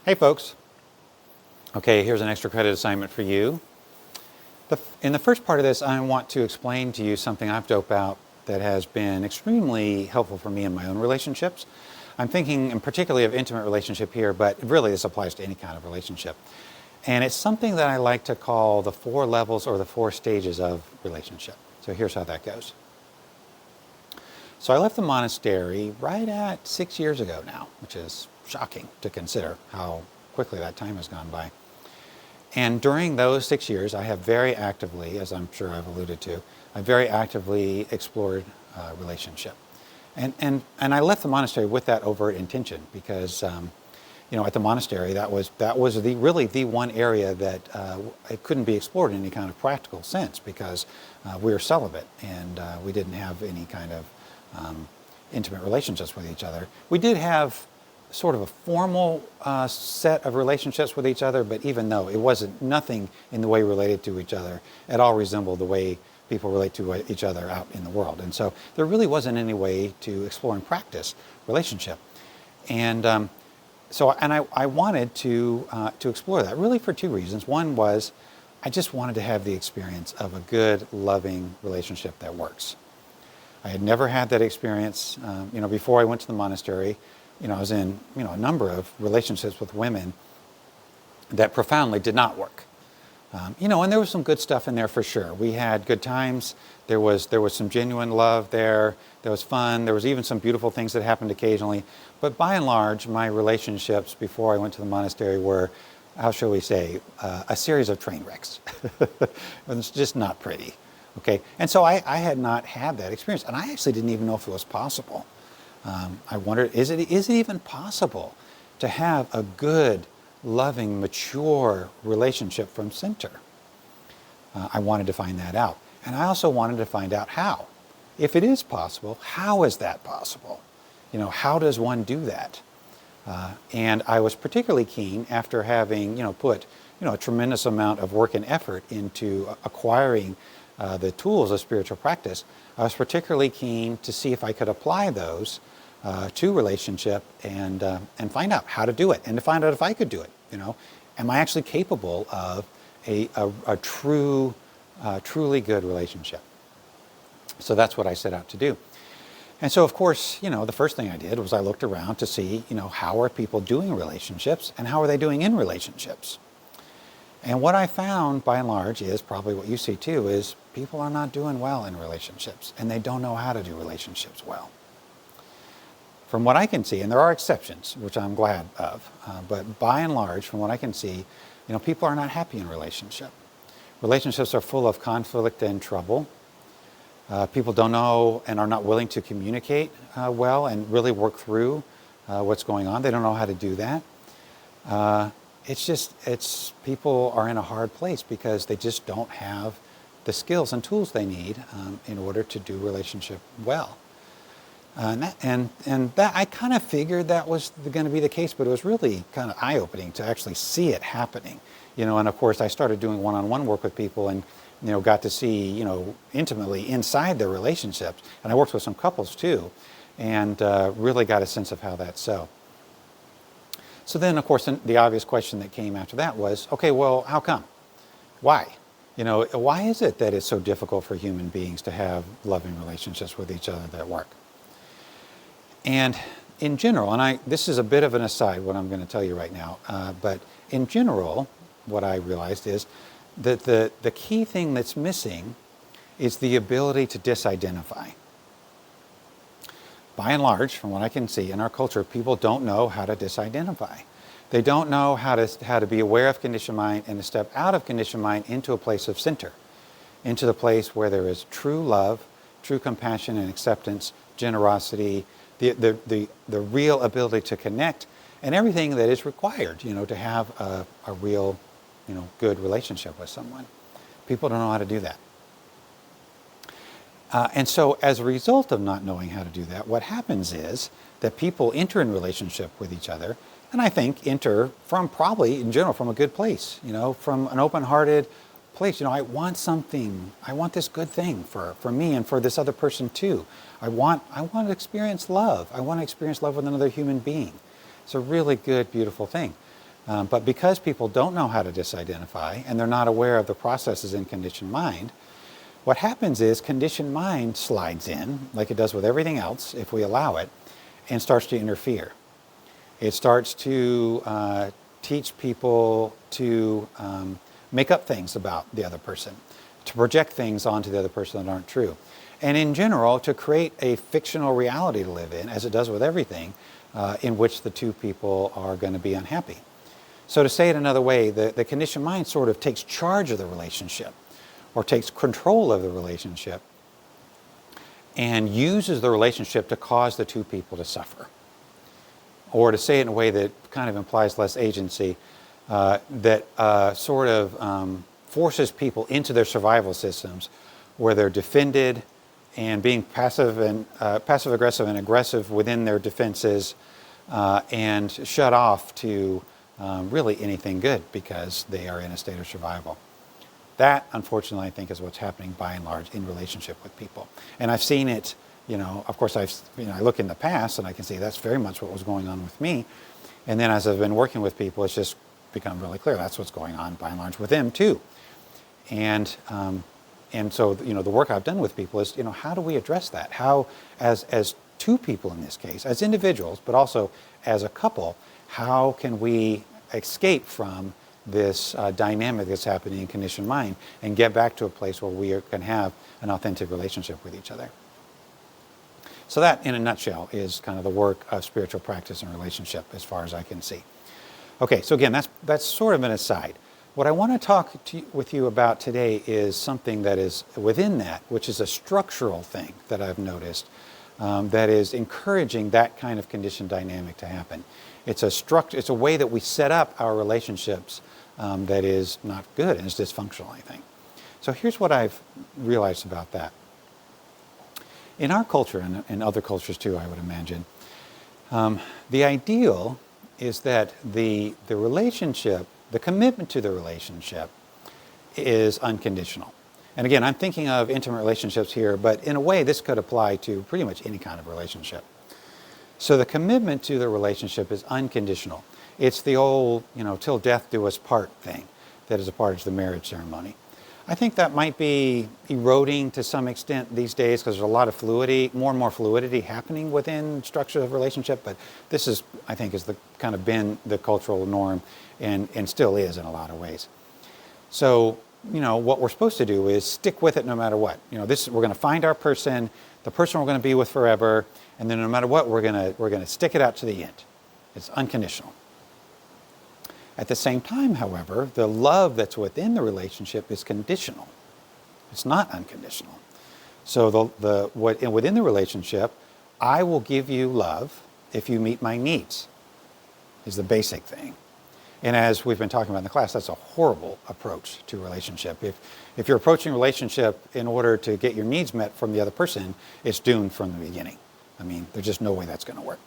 Hey folks. Okay, here's an extra credit assignment for you. In the first part of this, I want to explain to you something I've doped out that has been extremely helpful for me in my own relationships. I'm thinking in particularly of intimate relationship here, but really this applies to any kind of relationship. And it's something that I like to call the 4 levels or the 4 stages of relationship. So here's how that goes. So I left the monastery right at 6 years ago now, which is shocking to consider how quickly that time has gone by. And during those 6 years, I have very actively, as I'm sure I've alluded to, I very actively explored relationship. And I left the monastery with that overt intention because, at the monastery, that was really the one area that it couldn't be explored in any kind of practical sense because we were celibate and we didn't have any kind of intimate relationships with each other. We did have sort of a formal set of relationships with each other, but even though it wasn't nothing in the way we related to each other at all resembled the way people relate to each other out in the world. And so there really wasn't any way to explore and practice relationship. And I wanted to explore that really for 2 reasons. One was I just wanted to have the experience of a good, loving relationship that works. I had never had that experience, before I went to the monastery. I was in, a number of relationships with women that profoundly did not work. And there was some good stuff in there for sure. We had good times. There was some genuine love there. There was fun. There was even some beautiful things that happened occasionally. But by and large, my relationships before I went to the monastery were, how shall we say, a series of train wrecks. It's just not pretty. Okay, and so I had not had that experience, and I actually didn't even know if it was possible. I wondered, is it even possible to have a good, loving, mature relationship from center? I wanted to find that out. And I also wanted to find out how. If it is possible, how is that possible? How does one do that? And I was particularly keen after having, put, a tremendous amount of work and effort into acquiring the tools of spiritual practice. I was particularly keen to see if I could apply those to relationship and find out how to do it and to find out if I could do it. Am I actually capable of a truly good relationship? So that's what I set out to do. And so, of course, the first thing I did was I looked around to see, how are people doing relationships and how are they doing in relationships? And what I found, by and large, is probably what you see too, is people are not doing well in relationships, and they don't know how to do relationships well. From what I can see, and there are exceptions, which I'm glad of, but by and large, from what I can see, people are not happy in relationship. Relationships are full of conflict and trouble. People don't know and are not willing to communicate well and really work through what's going on. They don't know how to do that. People are in a hard place because they just don't have the skills and tools they need in order to do relationship well. And that I kind of figured that was going to be the case, but it was really kind of eye-opening to actually see it happening. And of course I started doing one-on-one work with people and got to see intimately inside their relationships, and I worked with some couples too, and really got a sense of how that's so. So then, of course, the obvious question that came after that was, okay, well, how come? Why? Why is it that it's so difficult for human beings to have loving relationships with each other that work? And in general, and this is a bit of an aside, what I'm going to tell you right now, but in general, what I realized is that the key thing that's missing is the ability to disidentify. By and large, from what I can see in our culture, people don't know how to disidentify. They don't know how to be aware of conditioned mind and to step out of conditioned mind into a place of center, into the place where there is true love, true compassion and acceptance, generosity, the real ability to connect, and everything that is required, to have a real, good relationship with someone. People don't know how to do that. And so as a result of not knowing how to do that, what happens is that people enter in relationship with each other, and I think enter from probably, in general, from a good place, from an open-hearted place. I want something. I want this good thing for me and for this other person too. I want to experience love. I want to experience love with another human being. It's a really good, beautiful thing. But because people don't know how to disidentify and they're not aware of the processes in conditioned mind, what happens is conditioned mind slides in, like it does with everything else, if we allow it, and starts to interfere. It starts to teach people to make up things about the other person, to project things onto the other person that aren't true. And in general, to create a fictional reality to live in, as it does with everything, in which the two people are going to be unhappy. So to say it another way, the conditioned mind sort of takes charge of the relationship, or takes control of the relationship, and uses the relationship to cause the two people to suffer. Or to say it in a way that kind of implies less agency, that sort of forces people into their survival systems where they're defended and being passive-aggressive and aggressive within their defenses, and shut off to really anything good because they are in a state of survival. That, unfortunately, I think is what's happening by and large in relationship with people. And I've seen it, of course, I look in the past and I can see that's very much what was going on with me. And then as I've been working with people, it's just become really clear that's what's going on by and large with them too. And so, the work I've done with people is, how do we address that? How, as two people in this case, as individuals, but also as a couple, how can we escape from this dynamic that's happening in conditioned mind and get back to a place where we can have an authentic relationship with each other? So that, in a nutshell, is kind of the work of spiritual practice and relationship as far as I can see. Okay, so again, that's sort of an aside. What I want to talk with you about today is something that is within that, which is a structural thing that I've noticed that is encouraging that kind of conditioned dynamic to happen. It's a way that we set up our relationships that is not good and is dysfunctional, I think. So here's what I've realized about that. In our culture, and in other cultures too, I would imagine, the ideal is that the relationship, the commitment to the relationship, is unconditional. And again, I'm thinking of intimate relationships here, but in a way this could apply to pretty much any kind of relationship. So the commitment to the relationship is unconditional. It's the old, till death do us part thing that is a part of the marriage ceremony. I think that might be eroding to some extent these days because there's a lot of fluidity, more and more fluidity happening within structures of relationship, but this is, I think, is the kind of been the cultural norm and still is in a lot of ways. So, what we're supposed to do is stick with it no matter what. We're going to find our person, the person we're going to be with forever, and then no matter what, we're going to stick it out to the end. It's unconditional. At the same time, however, the love that's within the relationship is conditional. It's not unconditional. So within the relationship, I will give you love if you meet my needs, is the basic thing. And as we've been talking about in the class, that's a horrible approach to relationship. If you're approaching relationship in order to get your needs met from the other person, it's doomed from the beginning. I mean, there's just no way that's going to work.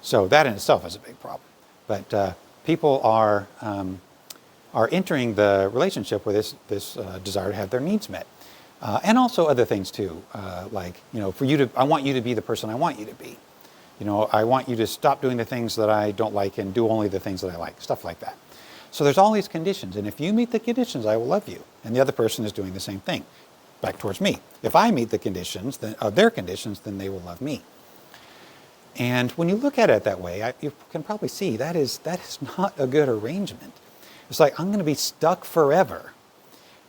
So that in itself is a big problem. But people are entering the relationship with this desire to have their needs met, and also other things too, like I want you to be the person I want you to be. I want you to stop doing the things that I don't like and do only the things that I like, stuff like that. So there's all these conditions, and if you meet the conditions, I will love you, and the other person is doing the same thing, back towards me. If I meet the conditions, their conditions, then they will love me. And when you look at it that way, you can probably see that is not a good arrangement. It's like I'm going to be stuck forever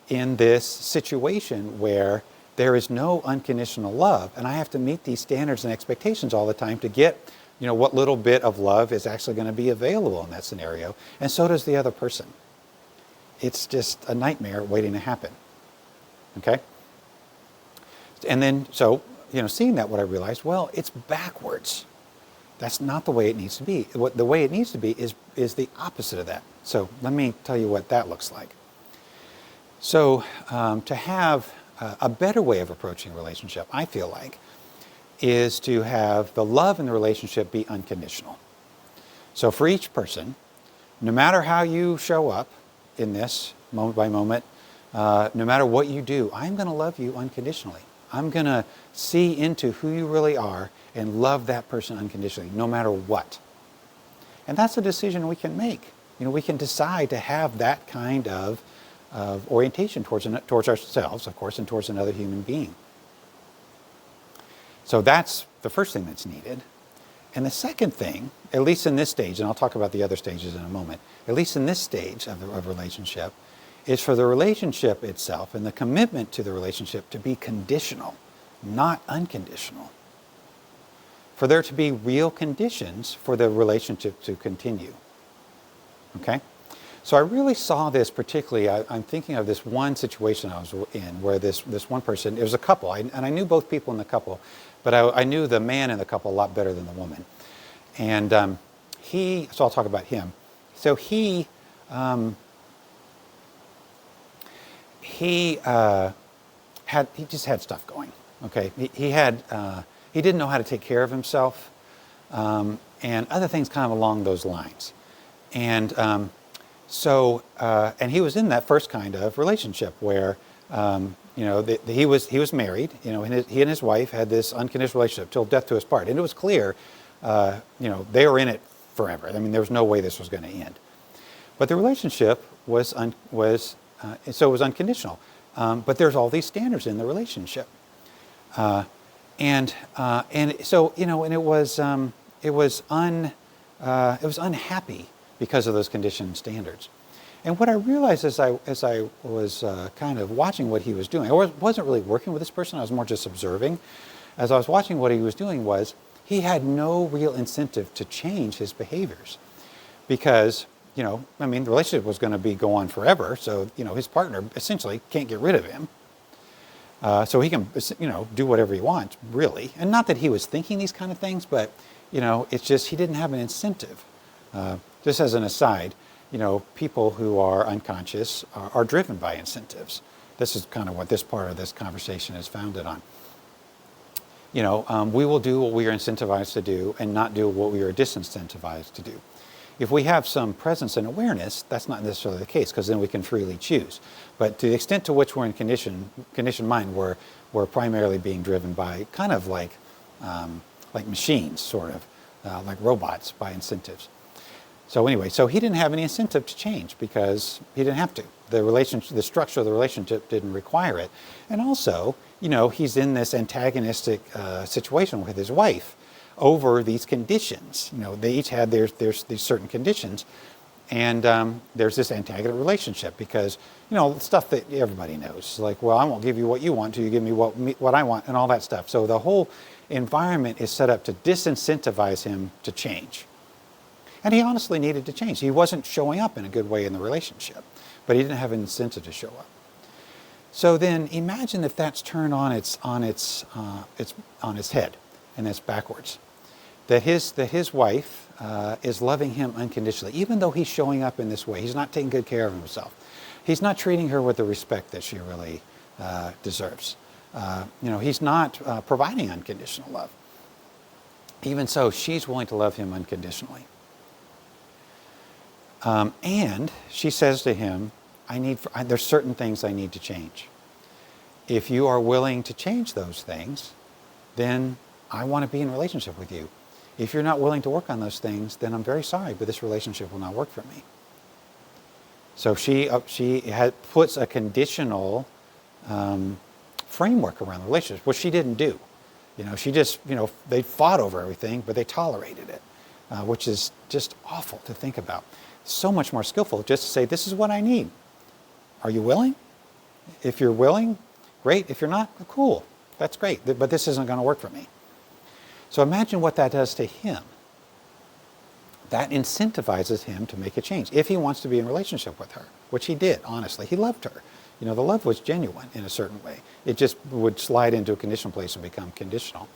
in this situation where there is no unconditional love, and I have to meet these standards and expectations all the time to get, what little bit of love is actually going to be available in that scenario, and so does the other person. It's just a nightmare waiting to happen. Okay? And then, seeing that, what I realized, well, it's backwards. That's not the way it needs to be. The way it needs to be is the opposite of that. So let me tell you what that looks like. So to have a better way of approaching a relationship, I feel like, is to have the love in the relationship be unconditional. So for each person, no matter how you show up in this moment by moment, no matter what you do, I'm going to love you unconditionally. I'm going to see into who you really are and love that person unconditionally, no matter what. And that's a decision we can make. we can decide to have that kind of orientation towards ourselves, of course, and towards another human being. So that's the first thing that's needed. And the second thing, at least in this stage, and I'll talk about the other stages in a moment, at least in this stage of a relationship, is for the relationship itself and the commitment to the relationship to be conditional, not unconditional. For there to be real conditions for the relationship to continue. Okay? So I really saw this particularly, I'm thinking of this one situation I was in where this one person, it was a couple, and I knew both people in the couple, but I knew the man in the couple a lot better than the woman. And so I'll talk about him. So he just had stuff going. Okay, he didn't know how to take care of himself, and other things kind of along those lines. And and he was in that first kind of relationship where he was married. He and his wife had this unconditional relationship till death do us part, and it was clear, they were in it forever. I mean, there was no way this was going to end. But the relationship was unconditional. But there's all these standards in the relationship, and so it was unhappy because of those conditioned standards. And what I realized as I was kind of watching what he was doing, I wasn't really working with this person, I was more just observing. As I was watching what he was doing he had no real incentive to change his behaviors. Because, the relationship was going to go on forever, so, his partner essentially can't get rid of him. So he can, do whatever he wants, really. And not that he was thinking these kind of things, but, it's just he didn't have an incentive. Just as an aside, people who are unconscious are driven by incentives. This is kind of what this part of this conversation is founded on. We will do what we are incentivized to do and not do what we are disincentivized to do. If we have some presence and awareness, that's not necessarily the case, because then we can freely choose. But to the extent to which we're in conditioned mind, we're primarily being driven by kind of like machines, sort of, like robots, by incentives. So anyway, he didn't have any incentive to change because he didn't have to. The structure of the relationship didn't require it. And also, he's in this antagonistic situation with his wife over these conditions. They each had there's these certain conditions, and there's this antagonistic relationship because, stuff that everybody knows, like, well, I won't give you what you want till you give me what I want, and all that stuff. So the whole environment is set up to disincentivize him to change. And he honestly needed to change. He wasn't showing up in a good way in the relationship, but he didn't have an incentive to show up. So then imagine if that's turned on its head, and it's backwards. That his wife is loving him unconditionally, even though he's showing up in this way. He's not taking good care of himself. He's not treating her with the respect that she really deserves. He's not providing unconditional love. Even so, she's willing to love him unconditionally. And she says to him, there's certain things I need to change. If you are willing to change those things, then I want to be in a relationship with you. If you're not willing to work on those things, then I'm very sorry, but this relationship will not work for me. So she puts a conditional framework around the relationship, which she didn't do. She just, they fought over everything, but they tolerated it, which is just awful to think about. So much more skillful just to say, this is what I need. Are you willing? If you're willing, great. If you're not, cool. That's great. But this isn't going to work for me. So imagine what that does to him. That incentivizes him to make a change if he wants to be in a relationship with her, which he did, honestly. He loved her. The love was genuine in a certain way. It just would slide into a conditional place and become conditional.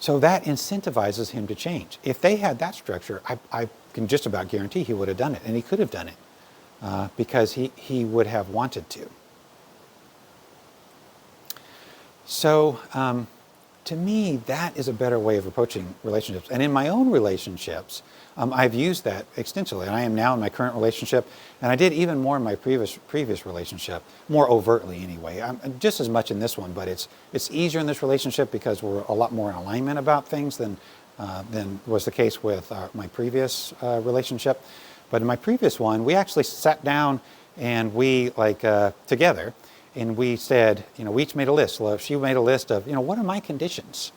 So that incentivizes him to change. If they had that structure, I can just about guarantee he would have done it, and he could have done it because he would have wanted to. So to me, that is a better way of approaching relationships. And in my own relationships, I've used that extensively. And I am now in my current relationship, and I did even more in my previous relationship, more overtly anyway. I'm just as much in this one, but it's easier in this relationship because we're a lot more in alignment about things than than was the case with my previous relationship. But in my previous one, we actually sat down and we together, and we said, we each made a list. Well, she made a list of, what are my conditions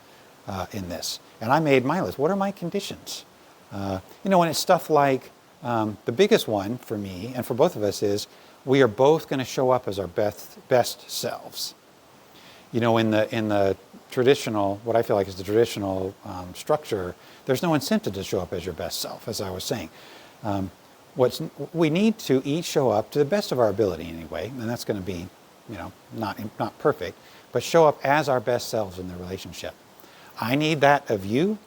in this? And I made my list. What are my conditions? And it's stuff like, the biggest one for me and for both of us is we are both going to show up as our best selves. In the traditional, what I feel like is the traditional structure, there's no incentive to show up as your best self, as I was saying. We need to each show up to the best of our ability anyway, and that's going to be, not perfect, but show up as our best selves in the relationship. I need that of you,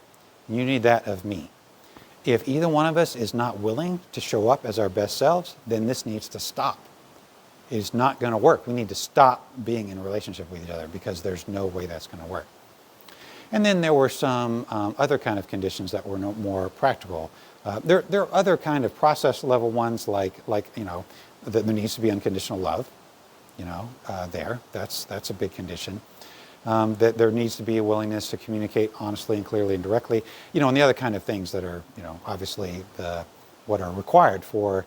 you need that of me. If either one of us is not willing to show up as our best selves, then this needs to stop. It's not going to work. We need to stop being in a relationship with each other because there's no way that's going to work. And then there were some other kind of conditions that were more practical. There are other kind of process level ones like that there needs to be unconditional love. That's a big condition. That there needs to be a willingness to communicate honestly and clearly and directly. And the other kind of things that are obviously what are required for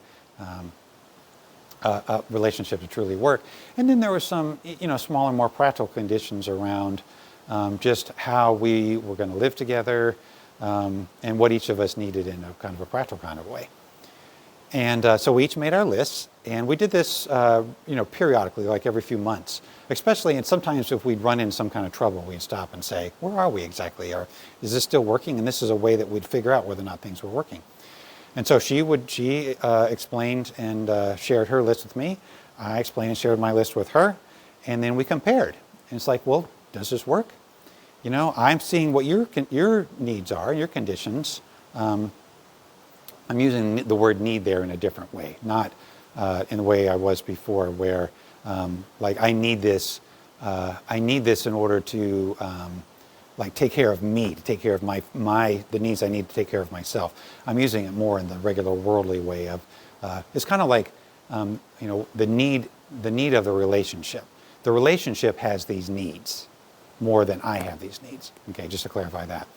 a relationship to truly work. And then there were some smaller, more practical conditions around just how we were going to live together and what each of us needed in a kind of a practical kind of way. And so we each made our lists, and we did this periodically, like every few months. Especially, and sometimes if we'd run into some kind of trouble, we'd stop and say, where are we exactly? Or is this still working? And this is a way that we'd figure out whether or not things were working. And so she explained and shared her list with me. I explained and shared my list with her. And then we compared. And it's like, well, does this work? I'm seeing what your needs are, your conditions. I'm using the word need there in a different way, not in the way I was before, where I need this in order to take care of me, to take care of the needs I need to take care of myself. I'm using it more in the regular worldly way of it's kind of like the need of the relationship. The relationship has these needs more than I have these needs. Okay, just to clarify that.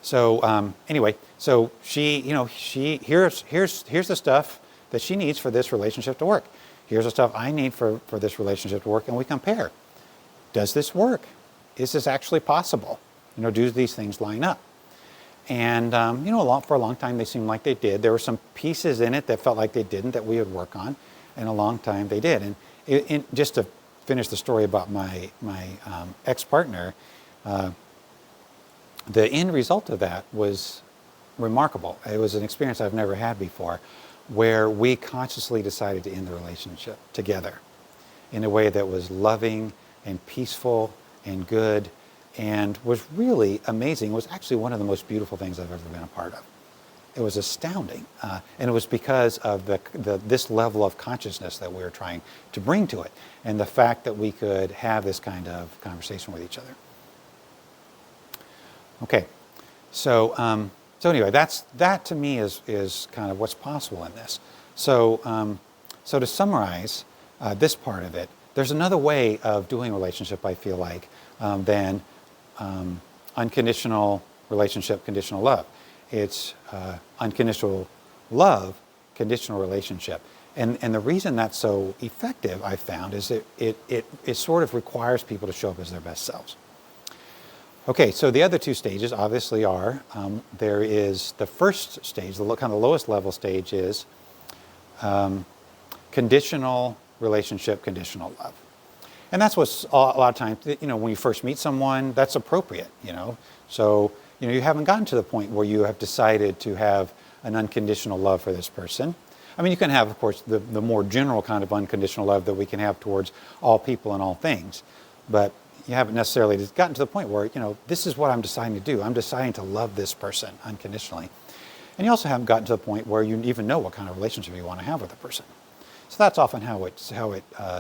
So anyway, so she here's the stuff that she needs for this relationship to work. Here's the stuff I need for this relationship to work, and we compare. Does this work? Is this actually possible? Do these things line up? And for a long time they seemed like they did. There were some pieces in it that felt like they didn't, that we would work on, and a long time they did. And just to finish the story about my ex-partner, the end result of that was remarkable. It was an experience I've never had before, where we consciously decided to end the relationship together in a way that was loving and peaceful and good and was really amazing. It was actually one of the most beautiful things I've ever been a part of. It was astounding. And it was because of this level of consciousness that we were trying to bring to it, and the fact that we could have this kind of conversation with each other. Okay, so anyway, that to me is kind of what's possible in this. So to summarize this part of it, there's another way of doing a relationship, I feel like, than unconditional relationship, conditional love. It's unconditional love, conditional relationship. And the reason that's so effective, I found, is it sort of requires people to show up as their best selves. Okay, so the other two stages obviously are, there is the first stage, the kind of lowest level stage is conditional relationship, conditional love. And that's what's a lot of times, when you first meet someone, that's appropriate, So, you haven't gotten to the point where you have decided to have an unconditional love for this person. I mean, you can have, of course, the more general kind of unconditional love that we can have towards all people and all things. But you haven't necessarily gotten to the point where, this is what I'm deciding to do. I'm deciding to love this person unconditionally. And you also haven't gotten to the point where you even know what kind of relationship you want to have with a person. So that's often how it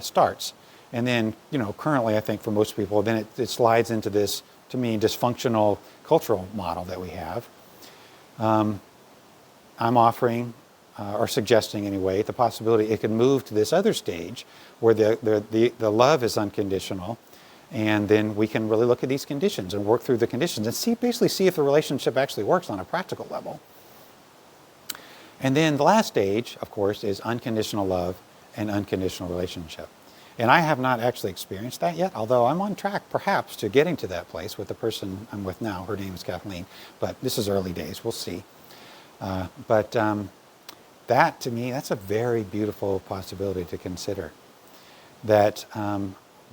starts. And then, currently I think for most people, then it slides into this, to me, dysfunctional cultural model that we have. I'm offering, or suggesting anyway, the possibility it could move to this other stage where the love is unconditional, And then we can really look at these conditions and work through the conditions and basically see if the relationship actually works on a practical level. And then the last stage, of course, is unconditional love and unconditional relationship. And I have not actually experienced that yet, although I'm on track perhaps to getting to that place with the person I'm with now. Her name is Kathleen, but this is early days. We'll see. That, to me, that's a very beautiful possibility to consider. That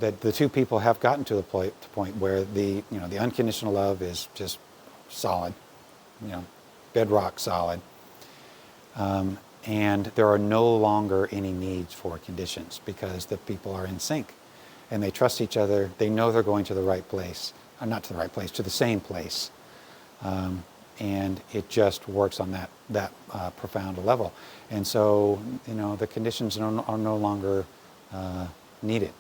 the two people have gotten to the point where the unconditional love is just solid, bedrock solid, and there are no longer any needs for conditions because the people are in sync, and they trust each other. They know they're going to the right place, not to the right place, to the same place, and it just works on that profound level. And so the conditions are no longer needed.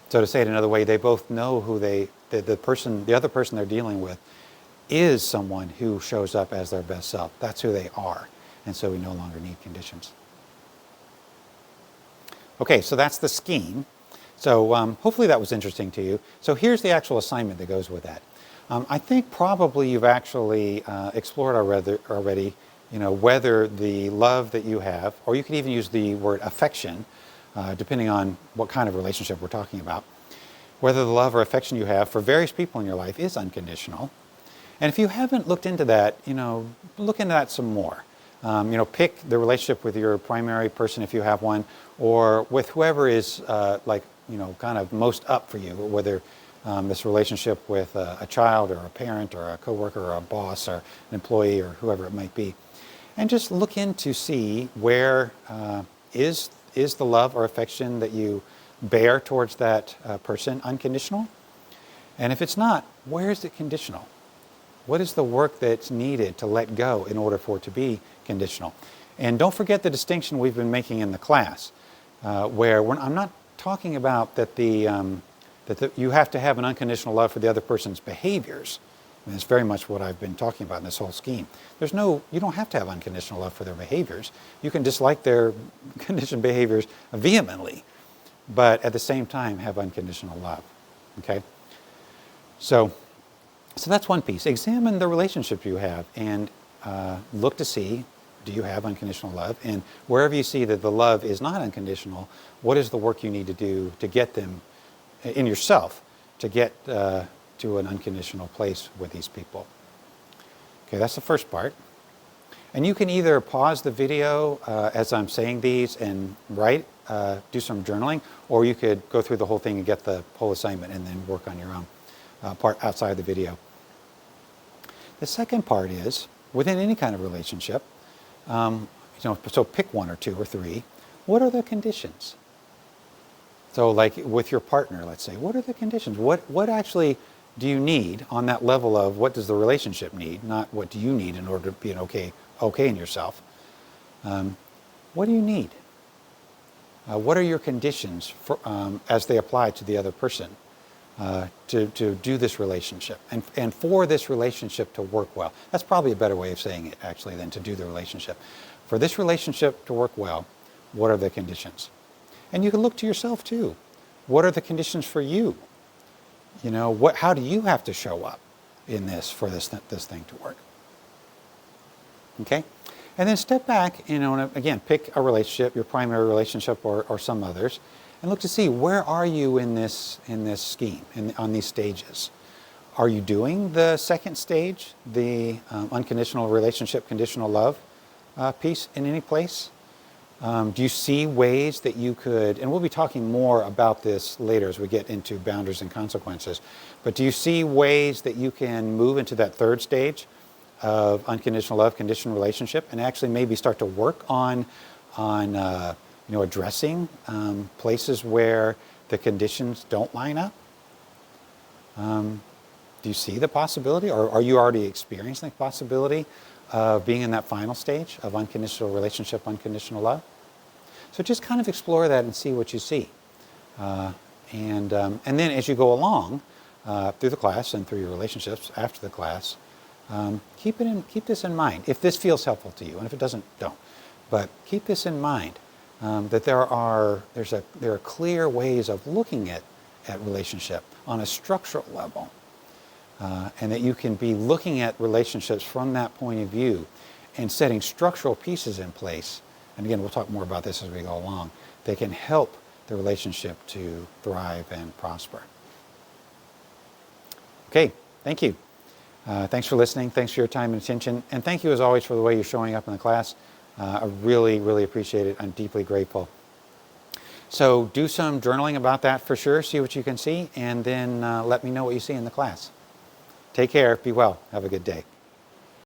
So to say it another way, they both know who the other person they're dealing with is someone who shows up as their best self. That's who they are. And so we no longer need conditions. Okay, so that's the scheme. So hopefully that was interesting to you. So here's the actual assignment that goes with that. I think probably you've actually explored already, whether the love that you have, or you could even use the word affection, depending on what kind of relationship we're talking about, whether the love or affection you have for various people in your life is unconditional. And if you haven't looked into that, look into that some more. Pick the relationship with your primary person if you have one, or with whoever is kind of most up for you, whether this relationship with a child or a parent or a coworker or a boss or an employee or whoever it might be. And just look in to see where is the love or affection that you bear towards that person unconditional? And if it's not, where is it conditional? What is the work that's needed to let go in order for it to be conditional? And don't forget the distinction we've been making in the class, where I'm not talking about that you have to have an unconditional love for the other person's behaviors. And it's very much what I've been talking about in this whole scheme. You don't have to have unconditional love for their behaviors. You can dislike their conditioned behaviors vehemently, but at the same time have unconditional love. Okay? So that's one piece. Examine the relationship you have and look to see, do you have unconditional love? And wherever you see that the love is not unconditional, what is the work you need to do to get them in yourself to get to an unconditional place with these people? Okay, that's the first part. And you can either pause the video as I'm saying these and write, do some journaling, or you could go through the whole thing and get the whole assignment and then work on your own part outside the video. The second part is, within any kind of relationship, so pick one or two or three, what are the conditions? So like with your partner, let's say, what are the conditions? What actually do you need on that level of what does the relationship need, not what do you need in order to be okay in yourself? What do you need? What are your conditions for, as they apply to the other person to do this relationship and for this relationship to work well? That's probably a better way of saying it, actually, than to do the relationship. For this relationship to work well, what are the conditions? And you can look to yourself too. What are the conditions for you? How do you have to show up in this for this thing to work? Okay? And then step back, and again, pick a relationship, your primary relationship or some others, and look to see where are you in this scheme, on these stages. Are you doing the second stage, the unconditional relationship, conditional love piece in any place? Do you see ways that you could, and we'll be talking more about this later as we get into boundaries and consequences, but do you see ways that you can move into that third stage of unconditional love, conditional relationship, and actually maybe start to work on addressing places where the conditions don't line up? Do you see the possibility, or are you already experiencing the possibility of being in that final stage of unconditional relationship, unconditional love? So just kind of explore that and see what you see. And then as you go along through the class and through your relationships after the class, keep this in mind. If this feels helpful to you, and if it doesn't, don't. But keep this in mind, that there are clear ways of looking at at relationship on a structural level. And that you can be looking at relationships from that point of view and setting structural pieces in place. And again, we'll talk more about this as we go along. They can help the relationship to thrive and prosper. Okay, thank you. Thanks for listening. Thanks for your time and attention. And thank you as always for the way you're showing up in the class. I really, really appreciate it. I'm deeply grateful. So do some journaling about that for sure. See what you can see. And then let me know what you see in the class. Take care. Be well. Have a good day.